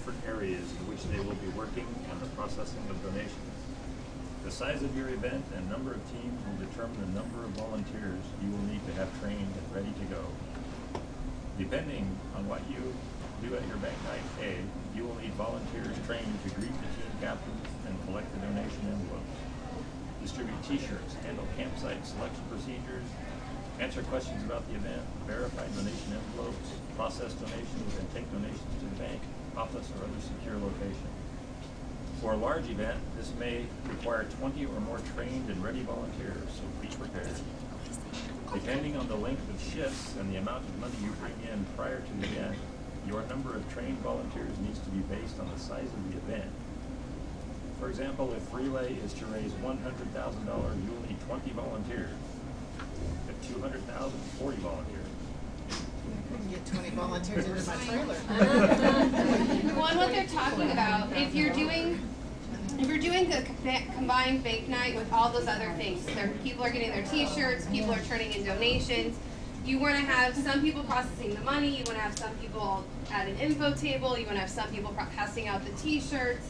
different areas in which they will be working and the processing of donations. The size of your event and number of teams will determine the number of volunteers you will need to have trained and ready to go. Depending on what you do at your bank night A, you will need volunteers trained to greet the team captains and collect the donation envelopes, distribute t-shirts, handle campsite selection procedures, answer questions about the event, verify donation envelopes, process donations, and take donations to the bank, office, or other secure location. For a large event, this may require 20 or more trained and ready volunteers, so be prepared. Depending on the length of shifts and the amount of money you bring in prior to the event, your number of trained volunteers needs to be based on the size of the event. For example, if relay is to raise $100,000, you will need 20 volunteers. At 200,000, 40 volunteers. I can get 20 volunteers into my trailer. Well, and what they're talking about, if you're doing the combined bake night with all those other things, people are getting their t-shirts, people are turning in donations, you want to have some people processing the money, you want to have some people at an info table, you want to have some people passing out the t-shirts.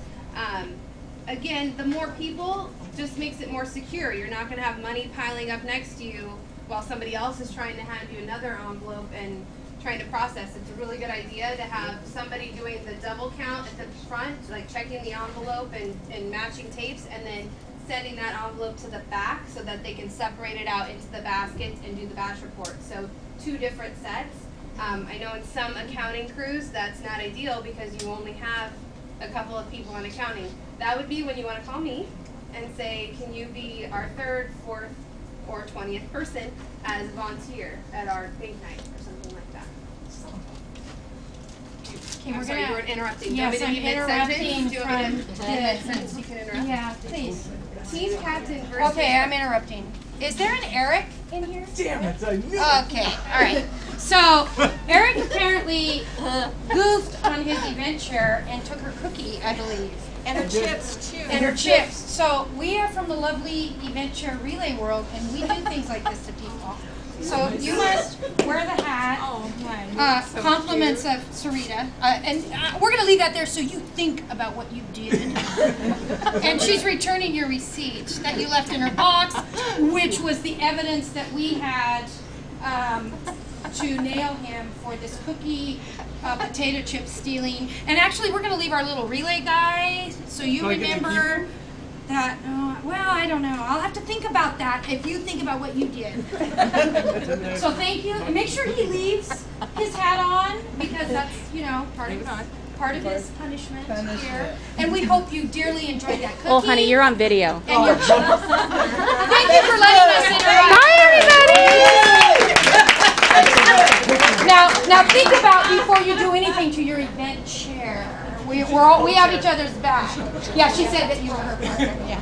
Again, the more people just makes it more secure. You're not going to have money piling up next to you while somebody else is trying to hand you another envelope and trying to process. It's a really good idea to have somebody doing the double count at the front, like checking the envelope and matching tapes, and then sending that envelope to the back so that they can separate it out into the baskets and do the batch report. So 2 different sets. I know in some accounting crews that's not ideal because you only have a couple of people in accounting. That would be when you want to call me and say, can you be our 3rd, 4th, or 20th person as a volunteer at our bake night or something like that. Okay, I'm sorry, you were interrupting. Yes, I'm interrupting Do you want me to mid-sentence? You can interrupt. Yeah, please. Team captain versus... Okay, I'm interrupting. Is there an Eric in here? Damn it, I knew it. Okay, all right. So Eric apparently goofed on his event chair and took her cookie, I believe. And her chips, too. And her chips. So we are from the lovely event chair relay world, and we do things like this to people. So you must wear the hat. Oh, my. Compliments of Sarita. And we're going to leave that there so you think about what you did. And she's returning your receipt that you left in her box, which was the evidence that we had to nail him for this cookie potato chip stealing. And actually, we're going to leave our little relay guy so you remember that. Well, I don't know. I'll have to think about that if you think about what you did. So thank you. And make sure he leaves his hat on because that's, part of his punishment here. And we hope you dearly enjoyed that cookie. Oh, honey, you're on video. And your Thank you for letting us interrupt. Bye, everybody! Now think about before you do anything to your event chair. We have each other's back. Yeah, she said that you were her partner. Yeah.